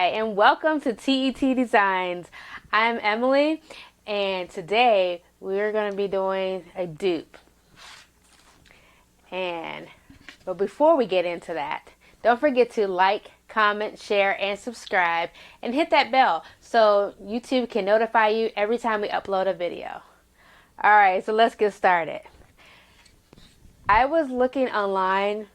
and welcome to TET Designs. I'm Emily, and today we're going to be doing a dupe. But before we get into that, don't forget to like, comment, share, and subscribe, and hit that bell so YouTube can notify you every time we upload a video. Alright, so let's get started. I was looking online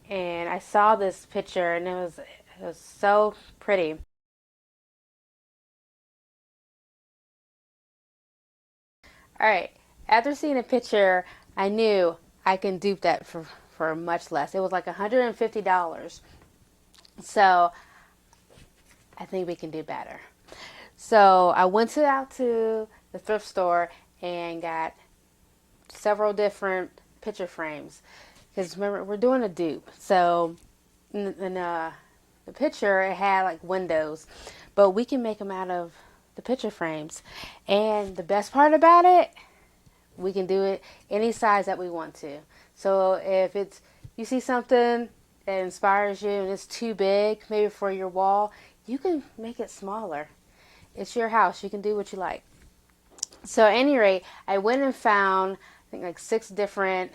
and I saw this picture and it was so pretty. Alright, after seeing a picture, I knew I can dupe that for much less. It was like $150. So I think we can do better. So I went out to the thrift store and got several different picture frames. Because remember, we're doing a dupe. So in the picture, it had like windows. But we can make them out of the picture frames. And the best part about it, we can do it any size that we want to. So if you see something that inspires you and it's too big, maybe for your wall, you can make it smaller. It's your house. You can do what you like. So at any rate, I went and found, I think, like 6 different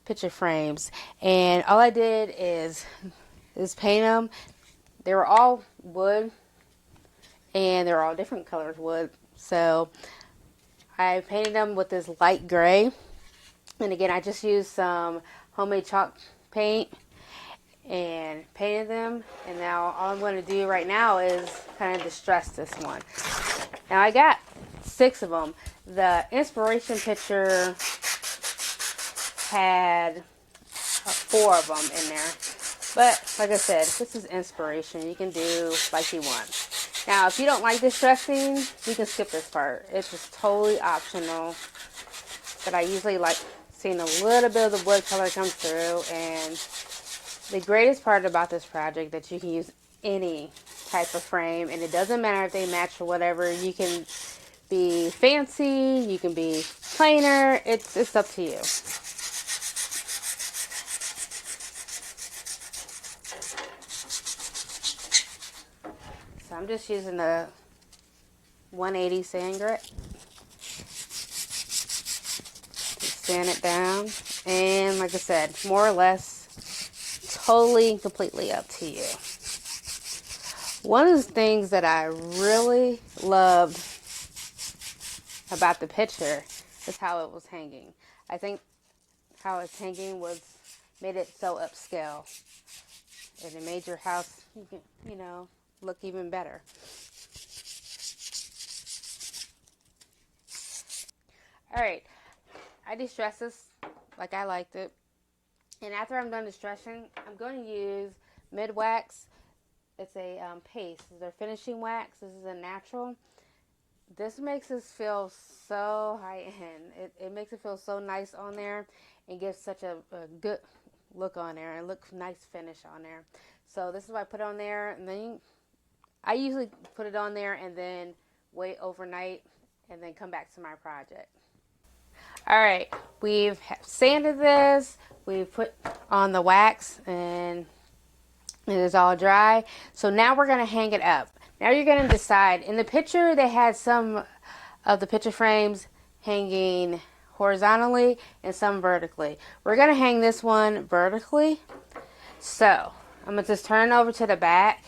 picture frames. And all I did is paint them. They were all wood. And they're all different colors wood. So I painted them with this light gray. And again, I just used some homemade chalk paint and painted them. And now all I'm going to do right now is kind of distress this one. Now I got 6 of them. The inspiration picture had 4 of them in there. But like I said, this is inspiration. You can do like you want. Now, if you don't like distressing, you can skip this part. It's just totally optional. But I usually like seeing a little bit of the wood color come through. And the greatest part about this project that you can use any type of frame. And it doesn't matter if they match or whatever. You can be fancy. You can be plainer. It's up to you. So I'm just using the 180 sand grit to sand it down. And like I said, more or less, totally and completely up to you. One of the things that I really loved about the picture is how it was hanging. I think how it's hanging made it so upscale. And it made your house, look even better. Alright, I distress this like I liked it. And after I'm done distressing, I'm going to use mid wax. It's a paste. It's their finishing wax. This is a natural. This makes us feel so high end. It makes it feel so nice on there and gives such a good look on there and look nice finish on there. So this is what I put on there, and then I usually put it on there and then wait overnight and then come back to my project. Alright, we've sanded this, we've put on the wax, and it is all dry. So now we're going to hang it up. Now you're going to decide. In the picture, they had some of the picture frames hanging horizontally and some vertically. We're going to hang this one vertically. So I'm going to just turn it over to the back.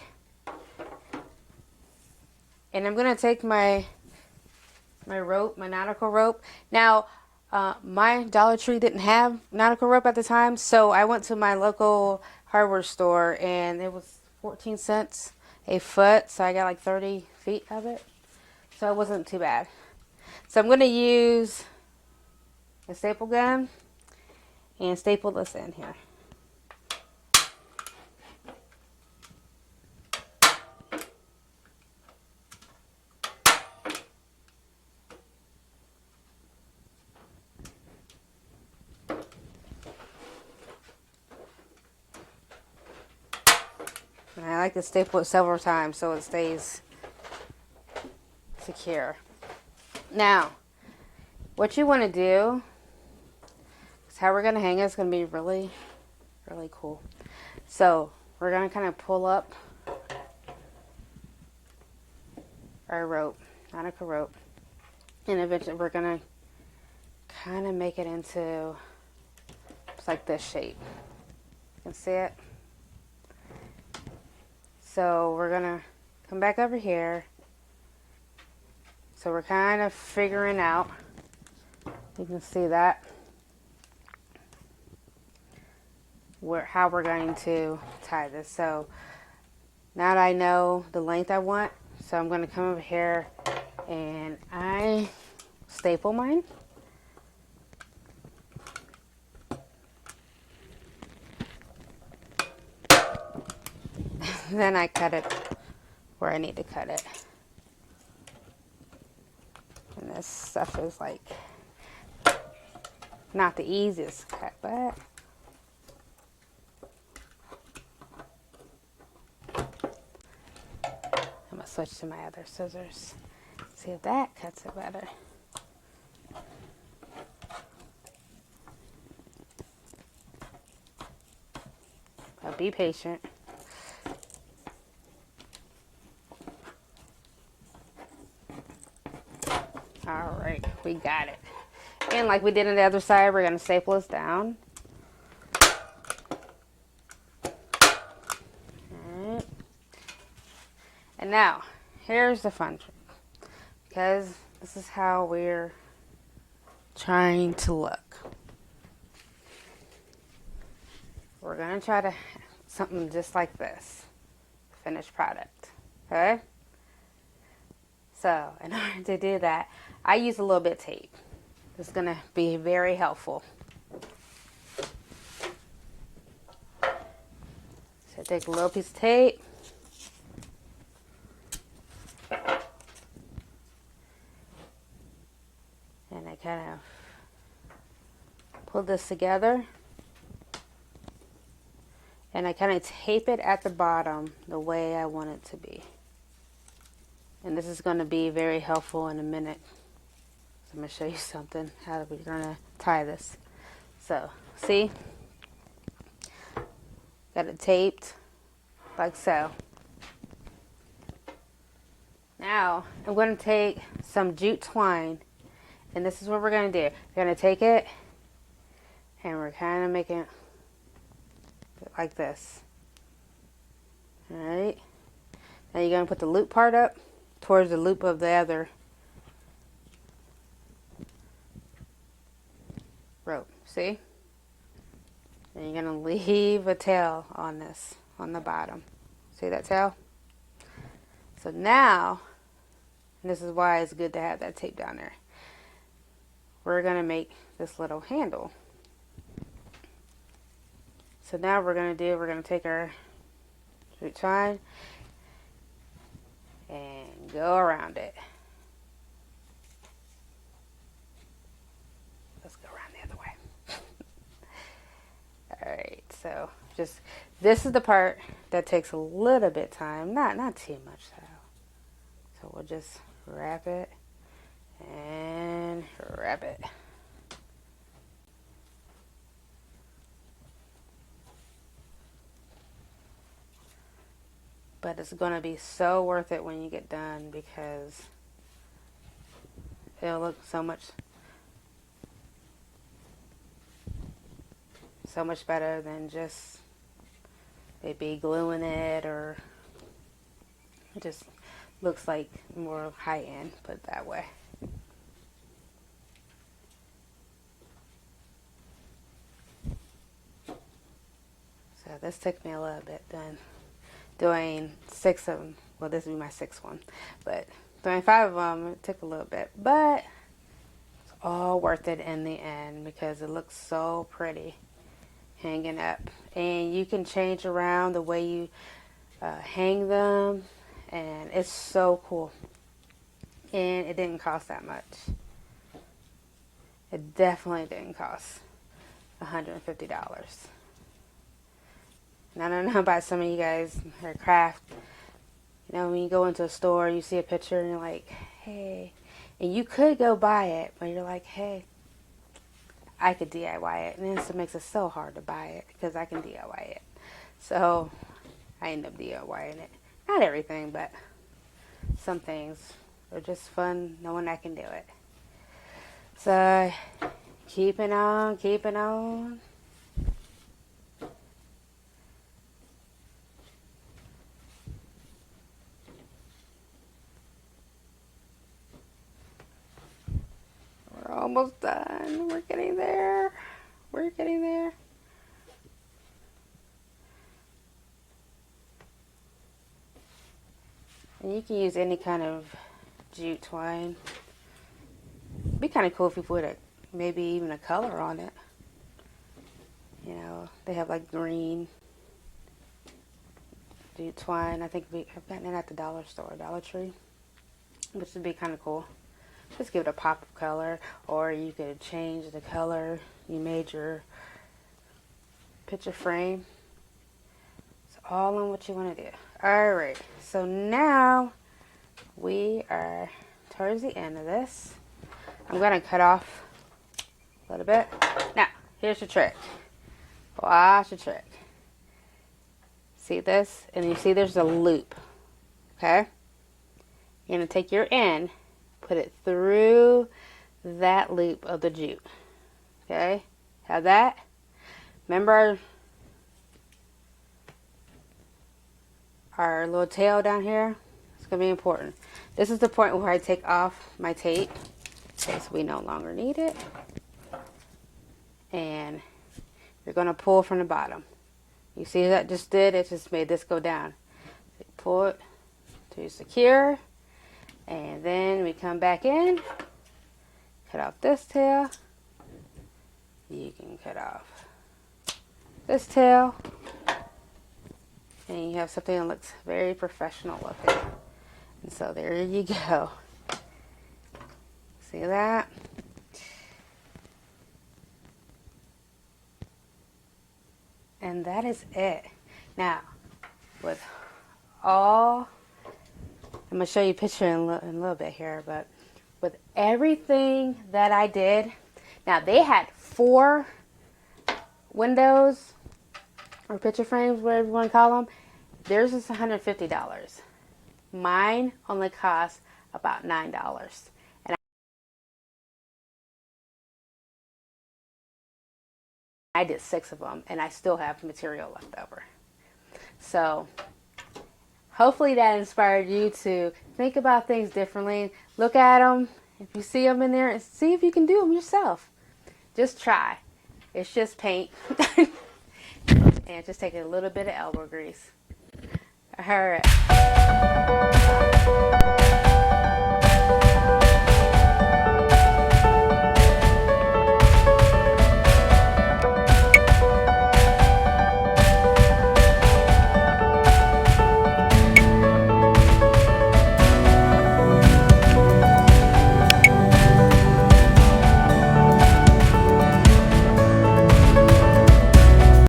And I'm going to take my rope, my nautical rope. Now, my Dollar Tree didn't have nautical rope at the time, so I went to my local hardware store, and it was 14 cents a foot, so I got like 30 feet of it. So it wasn't too bad. So I'm going to use a staple gun and staple this in here. And I like to staple it several times so it stays secure. Now, what you want to do is how we're going to hang it is going to be really, really cool. So we're going to kind of pull up or rope, not a rope. And eventually we're gonna kind of make it into, it's like this shape. You can see it? So we're gonna come back over here. So we're kind of figuring out, you can see that, how we're going to tie this. So now that I know the length I want, so I'm going to come over here and I staple mine. Then I cut it where I need to cut it. And this stuff is like not the easiest cut, but I'm gonna switch to my other scissors. See if that cuts it better. But be patient. All right, we got it. And like we did on the other side, we're gonna staple this down. Alright. And now, here's the fun trick. Because this is how we're trying to look. We're gonna try to something just like this. Finished product. Okay? So, in order to do that, I use a little bit of tape. It's going to be very helpful. So, take a little piece of tape. And I kind of pull this together. And I kind of tape it at the bottom the way I want it to be. And this is going to be very helpful in a minute. So I'm going to show you something, how we're going to tie this. So, see? Got it taped like so. Now, I'm going to take some jute twine. And this is what we're going to do. We're going to take it and we're kind of making it like this. Alright. Now you're going to put the loop part up towards the loop of the other rope. See? And you're going to leave a tail on this, on the bottom. See that tail? So now, and this is why it's good to have that tape down there, we're going to make this little handle. So now we're going to take our jute twine and go around it. Let's go around the other way. Alright, so just, this is the part that takes a little bit of time, not too much though. So we'll just wrap it and wrap it. But it's going to be so worth it when you get done because it'll look so much better than just maybe gluing it, or it just looks like more high end, put it that way. So this took me a little bit done. Doing 6 of them, well this will be my 6th one, but doing 5 of them, it took a little bit, but it's all worth it in the end because it looks so pretty hanging up. And you can change around the way you hang them, and it's so cool. And it didn't cost that much. It definitely didn't cost $150. And I don't know about some of you guys or craft. You know, when you go into a store, you see a picture and you're like, hey. And you could go buy it, but you're like, hey, I could DIY it. And then it makes it so hard to buy it because I can DIY it. So I end up DIYing it. Not everything, but some things. or just fun knowing I can do it. So keeping on, keeping on. We're almost done. We're getting there. We're getting there. And you can use any kind of jute twine. It'd be kind of cool if you put maybe even a color on it. You know, they have like green jute twine. I think I've gotten it at the dollar store, Dollar Tree, which would be kind of cool. Just give it a pop of color, or you could change the color you made your picture frame. It's all on what you want to do. Alright, so now we are towards the end of this. I'm going to cut off a little bit. Now, here's the trick. Watch the trick. See this? And you see there's a loop. Okay? You're going to take your end, put it through that loop of the jute. Okay? Have that? Remember our little tail down here? It's going to be important. This is the point where I take off my tape. Okay, so we no longer need it. And you're going to pull from the bottom. You see that just did? It just made this go down. So pull it to secure. And then we come back in. Cut off this tail. You can cut off this tail. And you have something that looks very professional looking. And so there you go. See that? And that is it. Now, with all, I'm going to show you a picture in a little bit here, but with everything that I did, now they had 4 windows or picture frames, whatever you want to call them. Theirs is $150. Mine only cost about $9. And I did 6 of them, and I still have material left over. So hopefully that inspired you to think about things differently. Look at them. If you see them in there, and see if you can do them yourself. Just try. It's just paint. And just take a little bit of elbow grease. All right.